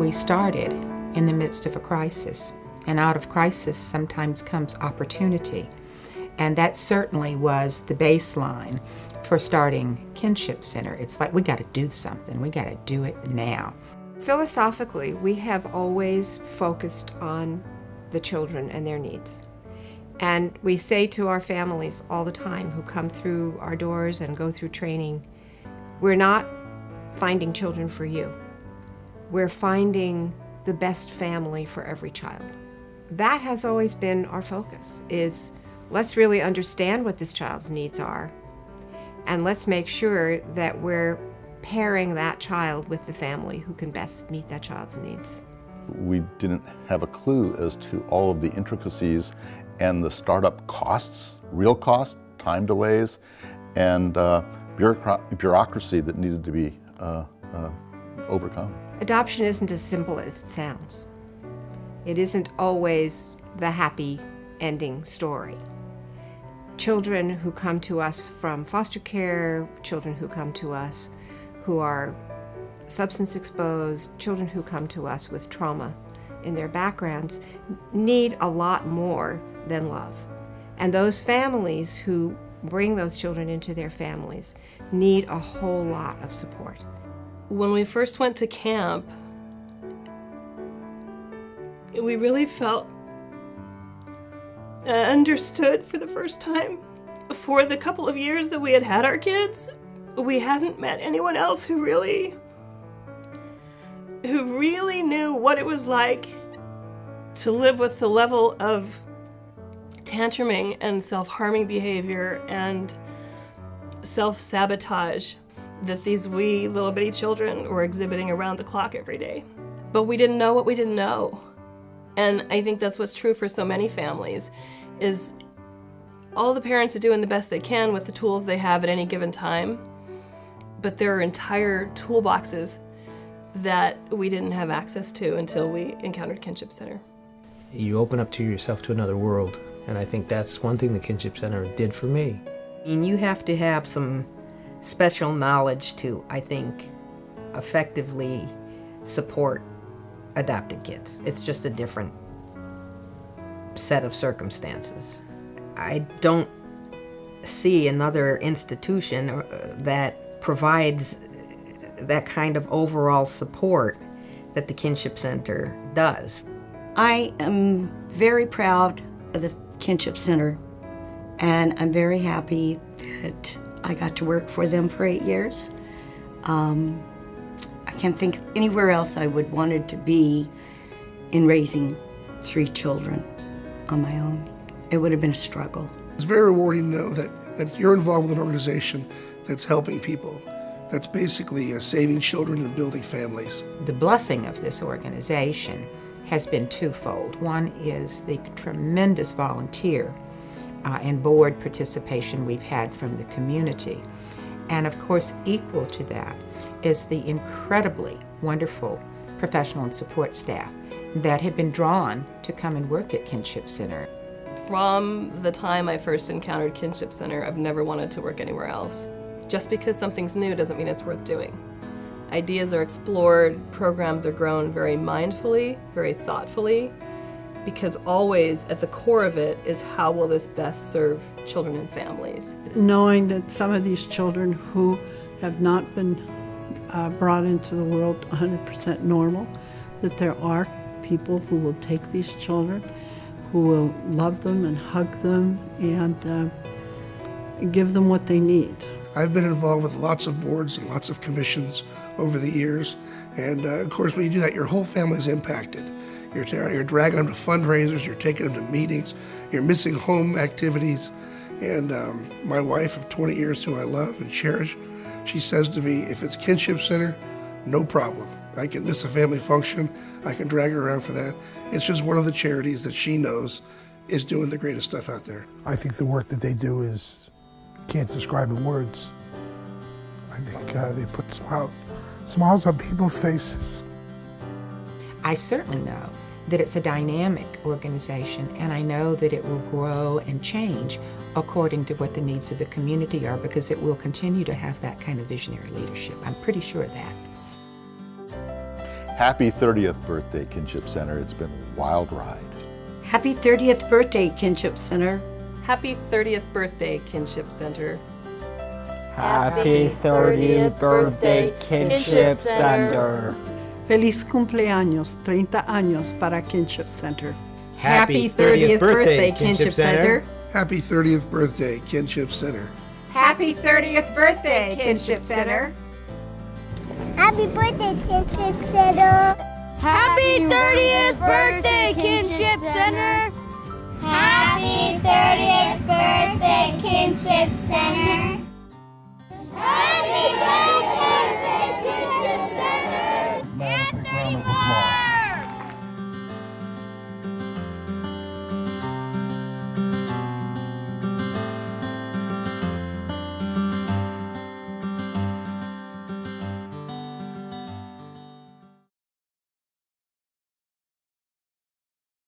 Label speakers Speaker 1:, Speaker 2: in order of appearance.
Speaker 1: we started in the midst of a crisis. And out of crisis sometimes comes opportunity. And that certainly was the baseline for starting Kinship Center. It's like, we got to do something. We got to do it now.
Speaker 2: Philosophically, we have always focused on the children and their needs. And we say to our families all the time who come through our doors and go through training, we're not finding children for you. We're finding the best family for every child. That has always been our focus, is let's really understand what this child's needs are, and let's make sure that we're pairing that child with the family who can best meet that child's needs.
Speaker 3: We didn't have a clue as to all of the intricacies and the startup costs, real costs, time delays, and bureaucracy that needed to be overcome.
Speaker 2: Adoption isn't as simple as it sounds. It isn't always the happy ending story. Children who come to us from foster care, children who come to us who are substance exposed, children who come to us with trauma in their backgrounds need a lot more than love. And those families who bring those children into their families need a whole lot of support.
Speaker 4: When we first went to camp, we really felt understood for the first time. For the couple of years that we had had our kids, we hadn't met anyone else who really knew what it was like to live with the level of tantruming and self-harming behavior and self-sabotage that these wee little bitty children were exhibiting around the clock every day. But we didn't know what we didn't know. And I think that's what's true for so many families, is all the parents are doing the best they can with the tools they have at any given time, but there are entire toolboxes that we didn't have access to until we encountered Kinship Center.
Speaker 5: You open up to yourself to another world, and I think that's one thing the Kinship Center did for me.
Speaker 6: And you have to have some special knowledge to, I think, effectively support adopted kids. It's just a different set of circumstances. I don't see another institution that provides that kind of overall support that the Kinship Center does.
Speaker 7: I am very proud of the Kinship Center, and I'm very happy that I got to work for them for 8 years. I can't think of anywhere else I would wanted to be in raising 3 children on my own. It would have been a struggle.
Speaker 8: It's very rewarding to know that you're involved with an organization that's helping people, that's basically saving children and building families.
Speaker 1: The blessing of this organization has been twofold. One is the tremendous volunteer and board participation we've had from the community. And of course, equal to that is the incredibly wonderful professional and support staff that have been drawn to come and work at Kinship Center.
Speaker 4: From the time I first encountered Kinship Center, I've never wanted to work anywhere else. Just because something's new doesn't mean it's worth doing. Ideas are explored, programs are grown very mindfully, very thoughtfully, because always at the core of it is how will this best serve children and families.
Speaker 9: Knowing that some of these children who have not been brought into the world 100% normal, that there are people who will take these children, who will love them and hug them and give them what they need.
Speaker 8: I've been involved with lots of boards and lots of commissions over the years, and of course when you do that, your whole family's impacted. You're dragging them to fundraisers, you're taking them to meetings, you're missing home activities, and my wife of 20 years, who I love and cherish, she says to me, if it's Kinship Center, no problem. I can miss a family function, I can drag her around for that. It's just one of the charities that she knows is doing the greatest stuff out there.
Speaker 10: I think the work that they do is, can't describe in words. I think they put smiles on people's faces.
Speaker 1: I certainly know that it's a dynamic organization, and I know that it will grow and change according to what the needs of the community are, because it will continue to have that kind of visionary leadership. I'm pretty sure of that.
Speaker 3: Happy 30th birthday, Kinship Center. It's been a wild ride.
Speaker 7: Happy 30th birthday, Kinship Center.
Speaker 4: Happy 30th birthday, Kinship Center.
Speaker 11: Happy 30th birthday, Kinship Center.
Speaker 9: Feliz cumpleaños, 30 años para Kinship Center.
Speaker 5: Happy 30th birthday, Kinship Center.
Speaker 8: Happy 30th birthday, Kinship Center.
Speaker 2: Happy 30th birthday, Kinship Center.
Speaker 12: Happy birthday, Kinship Center. Happy 30th birthday, Kinship Center. Happy 30th birthday, Kinship Center.